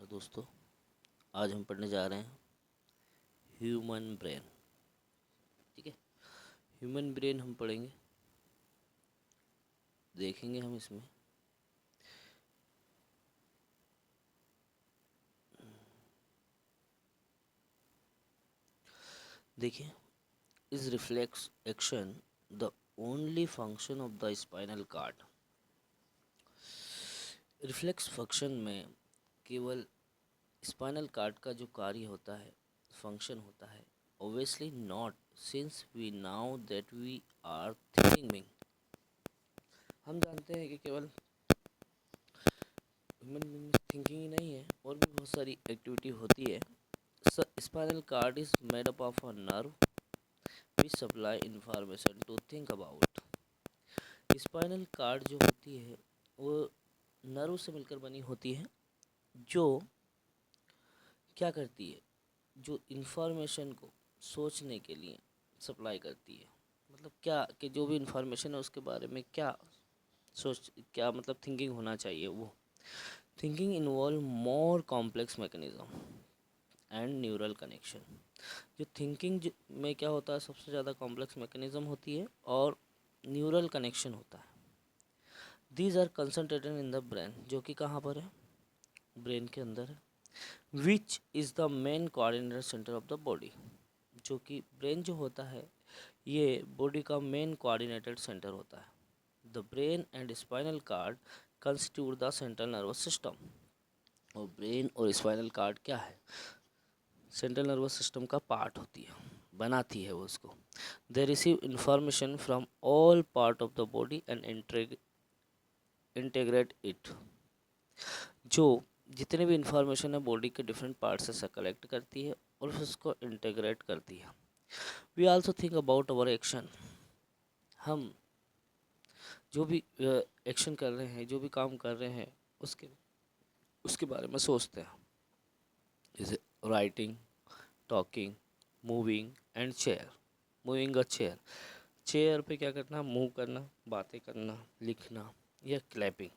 तो दोस्तों, आज हम पढ़ने जा रहे हैं ह्यूमन ब्रेन। ठीक है, ह्यूमन ब्रेन हम पढ़ेंगे, देखेंगे हम इसमें देखिए, is reflex action the only function of the spinal cord. Reflex function में केवल स्पाइनल कार्ड का जो कार्य होता है, फंक्शन होता है। Obviously not, since we now that we are thinking. हम जानते हैं कि केवल ह्यूमन बीइंग में थिंकिंग ही नहीं है, और भी बहुत सारी एक्टिविटी होती है। Spinal cord is made up of a nerve which supply information to think about. Spinal cord जो होती है वो नर्व से मिलकर बनी होती है, जो क्या करती है, जो इंफॉर्मेशन को सोचने के लिए सप्लाई करती है। मतलब क्या कि जो भी इंफॉर्मेशन है उसके बारे में क्या मतलब थिंकिंग होना चाहिए। वो thinking involve more complex mechanism and neural connection. जो थिंकिंग में क्या होता है, सबसे ज़्यादा कॉम्प्लेक्स मैकेनिज्म होती है और न्यूरल कनेक्शन होता है। These are concentrated in the brain, जो कि कहाँ पर है, ब्रेन के अंदर है। Which is the main coordinator centre of the body, जो कि ब्रेन जो होता है ये बॉडी का मेन कोऑर्डिनेटेड सेंटर होता है। The brain and spinal cord constitute the central nervous system. और ब्रेन और स्पाइनल कार्ड क्या है, सेंट्रल नर्वस सिस्टम का पार्ट होती है, बनाती है वो उसको। They receive information from all part of the body and integrate it. जो जितने भी इंफॉर्मेशन है बॉडी के डिफरेंट पार्ट से कलेक्ट करती है और फिर उसको इंटेग्रेट करती है। We also think about our action. हम जो भी एक्शन कर रहे हैं, जो भी काम कर रहे हैं, उसके उसके बारे में सोचते हैं। जैसे writing, talking, moving and chair. Moving a chair, chair पे क्या करना, मूव करना, बातें करना, लिखना या clapping.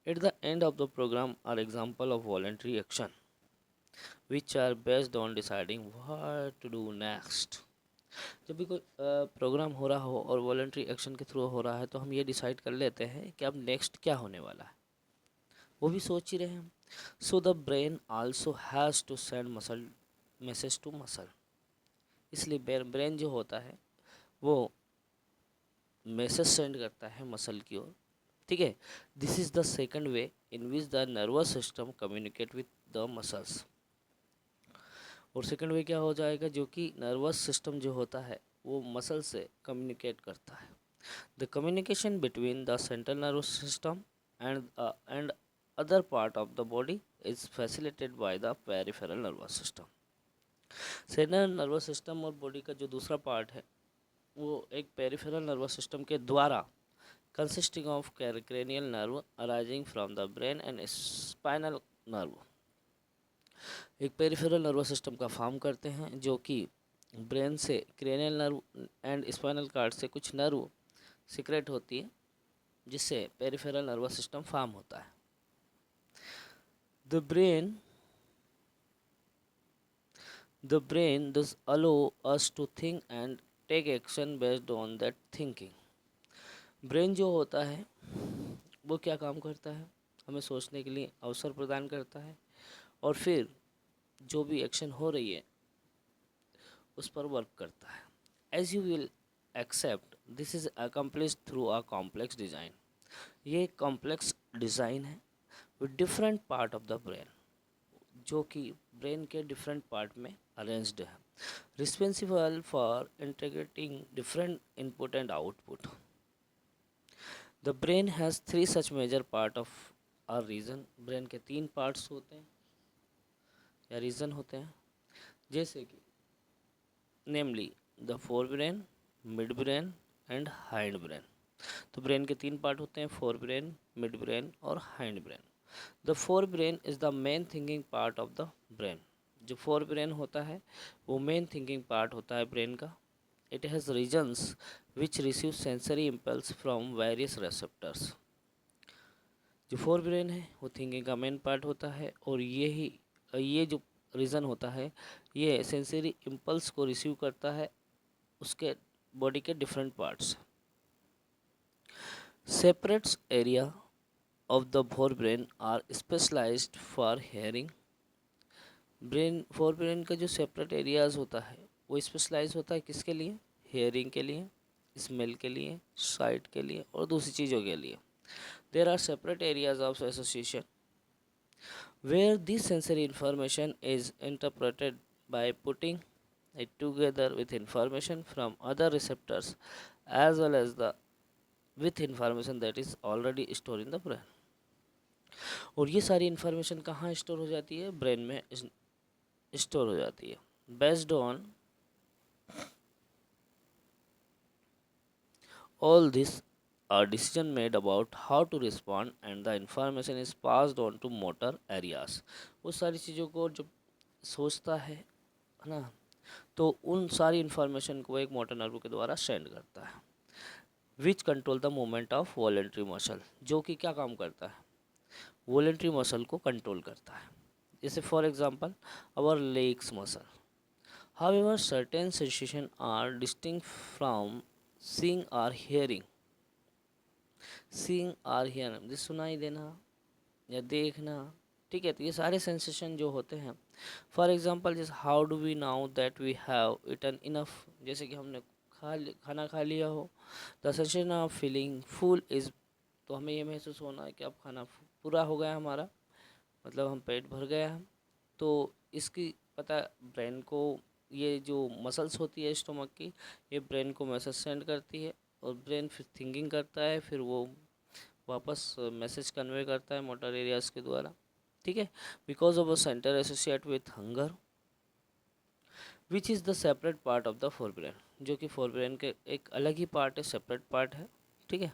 At the end of the programme are example of voluntary action which are based on deciding what to do next. जब भी कोई प्रोग्राम हो रहा हो और वॉलेंट्री एक्शन के थ्रू हो रहा है, तो हम ये डिसाइड कर लेते हैं कि अब नेक्स्ट क्या होने वाला है, वो भी सोच ही रहे हैं। So the brain also has to send muscle message to muscle. इसलिए ब्रेन जो होता है वो मैसेज सेंड करता है मसल की ओर। ठीक है, this is the second way in which the nervous system communicate with the muscles. और सेकंड वे क्या हो जाएगा, जो कि नर्वस सिस्टम जो होता है वो मसल से कम्युनिकेट करता है। The communication between the central nervous system and other part of the body is facilitated by the peripheral nervous system. Central nervous system और बॉडी का जो दूसरा पार्ट है वो एक पेरिफेरल नर्वस सिस्टम के द्वारा consisting of cranial nerve arising from the brain and spinal nerve, एक पेरिफेरल नर्वस सिस्टम का फॉर्म करते हैं, जो कि ब्रेन से cranial nerve and spinal cord से कुछ नर्व सिक्रेट होती है, जिससे पेरिफेरल नर्वस सिस्टम फॉर्म होता है। The brain does allow us to think and take action based on that thinking। Brain जो होता है वो क्या काम करता है, हमें सोचने के लिए अवसर प्रदान करता है और फिर जो भी एक्शन हो रही है उस पर वर्क करता है। As you will accept this is accomplish through a complex design. ये एक कॉम्प्लेक्स डिज़ाइन है with different part of the brain, जो कि ब्रेन के डिफरेंट पार्ट में अरेंज्ड है, responsible for integrating different input and output. The brain has three such major part of are region. ब्रेन के तीन पार्ट्स होते हैं या रीजन होते हैं, जैसे कि namely the fore brain, mid brain and hind brain. तो ब्रेन के तीन पार्ट होते हैं, फोर ब्रेन, मिड ब्रेन और hind brain. The fore brain is the main thinking part of the brain. जो फोर ब्रेन होता है वो मेन थिंकिंग पार्ट होता है ब्रेन का। It has regions which receive sensory impulse from various receptors. जो fore brain है वो थिंकिंग का मेन पार्ट होता है, और ये जो रीज़न होता है ये सेंसरी इम्पल्स को रिसीव करता है उसके बॉडी के different parts. Separates area of the forebrain are specialised for hearing. Forebrain का जो सेपरेट एरियाज होता है वो स्पेशलाइज होता है किसके लिए? हेयरिंग के लिए, स्मेल के लिए, साइट के लिए और दूसरी चीज़ों के लिए। There are separate areas of association where this sensory information is interpreted by putting it together with information from other receptors as well as the with information that is already stored in the brain। और ये सारी information कहाँ store हो जाती है? Brain में store हो जाती है। Based on all this a decision made about how to respond and the information is passed on to motor areas। वो सारी चीज़ों को जब सोचता है ना, तो उन सारी इन्फॉर्मेशन को एक मोटर नर्व के द्वारा सेंड करता है, which control the movement of voluntary muscle, जो कि क्या काम करता है? वॉलेंट्री मसल को कंट्रोल करता है। जैसे for example our legs muscle. However certain sensation are distinct from seeing और हियरिंग। सीइंग और हियरिंग जिस सुनाई देना या देखना, ठीक है। तो ये सारे सेंसेशन जो होते हैं, फॉर एग्जांपल जैसे how do we now that we have eaten enough, जैसे कि हमने खाना खा लिया हो। The sensation of feeling full is, तो हमें ये महसूस होना है कि अब खाना पूरा हो गया हमारा, मतलब हम पेट भर गया हम। तो इसकी पता ब्रेन को, ये जो मसल्स होती है स्टोमक की, ये ब्रेन को मैसेज सेंड करती है और ब्रेन फिर थिंकिंग करता है, फिर वो वापस मैसेज कन्वे करता है मोटर एरियाज के द्वारा, ठीक है। Because of a centre associate with hunger which is the separate part of the fore brain, जो कि फोर ब्रेन के एक अलग ही पार्ट है, सेपरेट पार्ट है, ठीक है।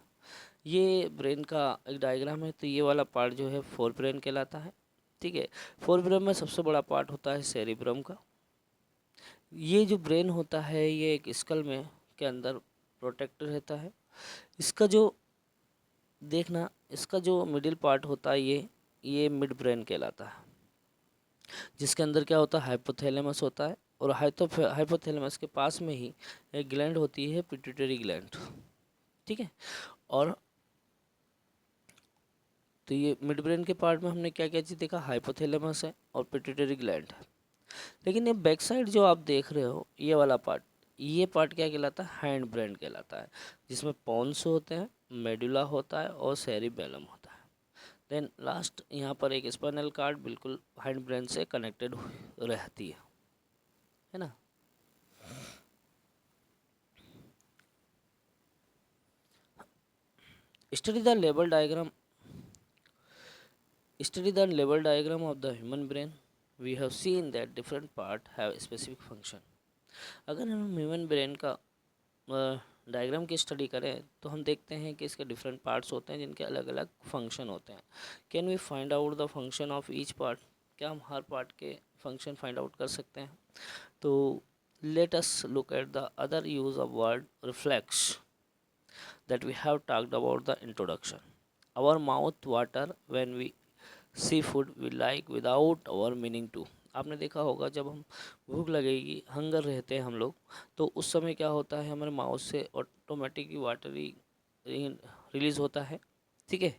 ये ब्रेन का एक डायग्राम है, तो ये वाला पार्ट जो है फोर ब्रेन कहलाता है, ठीक है। फोर ब्रेन में सबसे बड़ा पार्ट होता है सेरिब्रम का। ये जो ब्रेन होता है ये एक स्कल में के अंदर प्रोटेक्ट रहता है। इसका जो देखना, इसका जो मिडिल पार्ट होता है ये मिड ब्रेन कहलाता है, जिसके अंदर क्या होता है? हाइपोथैलेमस होता है, और हाइपोथैलेमस के पास में ही एक ग्लैंड होती है, पिट्यूटरी ग्लैंड, ठीक है। और तो ये मिड ब्रेन के पार्ट में हमने क्या क्या चीज़ देखा? हाइपोथैलेमस है और पिट्यूटरी ग्लैंड है। लेकिन ये बैक साइड जो आप देख रहे हो ये वाला पार्ट, ये पार्ट क्या कहलाता है? हैंड ब्रेन कहलाता है, जिसमें पॉन्स होते हैं, मेडुला होता है और सेरिबेलम होता है। देन लास्ट यहाँ पर एक स्पाइनल कार्ड बिल्कुल हैंड ब्रेन से कनेक्टेड रहती है ना। Study the level diagram Study the level diagram of the human brain. We have seen that different part have a specific function। अगर हम ह्यूमन ब्रेन का डायग्राम की स्टडी करें तो हम देखते हैं कि इसके डिफरेंट पार्ट्स होते हैं जिनके अलग अलग फंक्शन होते हैं। Can we find out the function of each part? क्या हम हर पार्ट के फंक्शन फाइंड आउट कर सकते हैं? तो let us look at the other use of word reflex that we have talked about the introduction। Our mouth water when we see food we like without our meaning to. आपने देखा होगा जब हम भूख लगेगी, हंगर रहते हैं हम लोग, तो उस समय क्या होता है? हमारे माउथ से ऑटोमेटिकली वाटरी रिलीज होता है, ठीक है।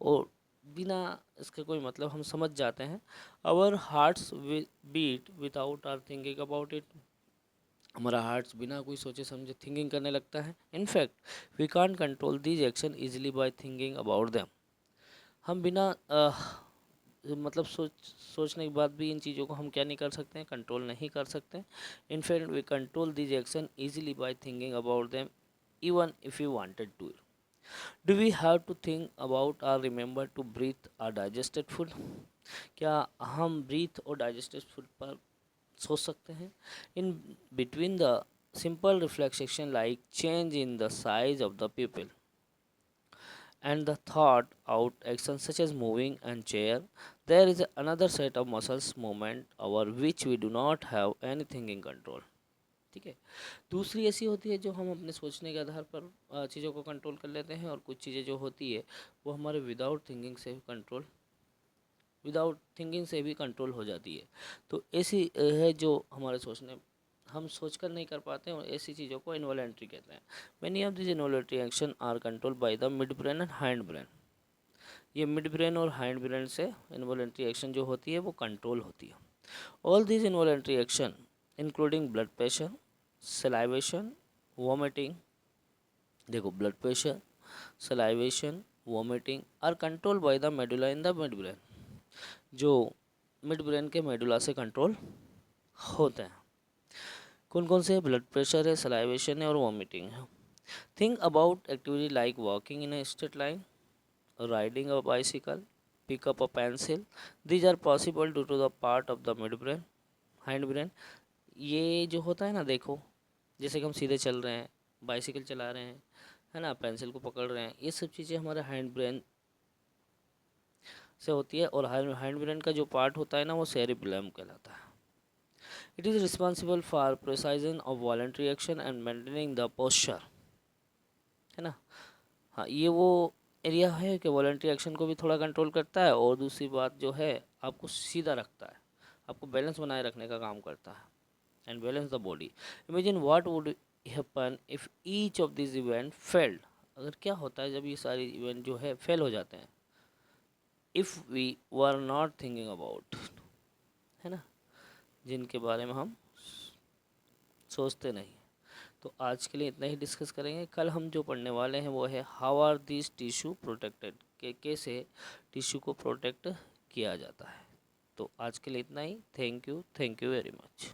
और बिना इसके कोई मतलब हम समझ जाते हैं। Our hearts beat without are thinking about it. हमारा हार्ट्स बिना कोई सोचे समझे थिंकिंग करने लगता है। In fact we can't control these action easily by thinking about them. हम बिना मतलब सोचने के बाद भी इन चीज़ों को हम क्या नहीं कर सकते हैं? कंट्रोल नहीं कर सकते। In fact we control this action easily by thinking about them even if you wanted to. Do we have to think about are remember to breathe are digested food? क्या हम ब्रीथ और डाइजेस्टेड फूड पर सोच सकते हैं? In between the simple reflection like change in the size of the people and the thought out actions such as moving and chair, there is another set of muscles movement over which we do not have any thinking control। ठीक है। दूसरी ऐसी होती है जो हम अपने सोचने के आधार पर चीज़ों को कंट्रोल कर लेते हैं, और कुछ चीज़ें जो होती है वो हमारे विदाउट थिंकिंग से भी कंट्रोल हो जाती है। तो ऐसी है जो हमारे सोचने हम सोच कर नहीं कर पाते हैं, और ऐसी चीज़ों को इन्वॉलेंट्री कहते हैं। Many of this involuntary action are control by the midbrain and hindbrain. ये मिड ब्रेन और हाइंड ब्रेन से इन्वॉलेंट्री एक्शन जो होती है वो कंट्रोल होती है। All this involuntary action including blood pressure, salivation, vomiting, देखो blood pressure, salivation, vomiting are control by the medulla in the midbrain, जो मिड ब्रेन के मेडुला से कंट्रोल होते हैं। कौन कौन से? ब्लड प्रेशर है, सलाइवेशन है और वॉमिटिंग है। Think about activity like walking in a straight line, riding a bicycle, pick up a pencil. These are possible due to the part of the midbrain, hindbrain. ये जो होता है ना, देखो जैसे कि हम सीधे चल रहे हैं, बाइसिकल चला रहे हैं, है ना, पेंसिल को पकड़ रहे हैं, ये सब चीज़ें हमारे हैंड ब्रेन से होती है। और हैंड ब्रेन का जो पार्ट होता है ना वो सेरिबेलम कहलाता है। It is responsible for precision of voluntary action and maintaining the posture, है ना। हाँ, ये वो एरिया है कि वॉलेंट्री एक्शन को भी थोड़ा कंट्रोल करता है, और दूसरी बात जो है आपको सीधा रखता है, आपको बैलेंस बनाए रखने का काम करता है, and balance the body. Imagine what would happen if each of this event failed. अगर क्या होता है जब ये सारे इवेंट जो है फेल हो जाते हैं, if we were not thinking about, है ना, जिनके बारे में हम सोचते नहीं। तो आज के लिए इतना ही डिस्कस करेंगे। कल हम जो पढ़ने वाले हैं वो है how are this tissue protected, के कैसे टिश्यू को प्रोटेक्ट किया जाता है। तो आज के लिए इतना ही। Thank you very much.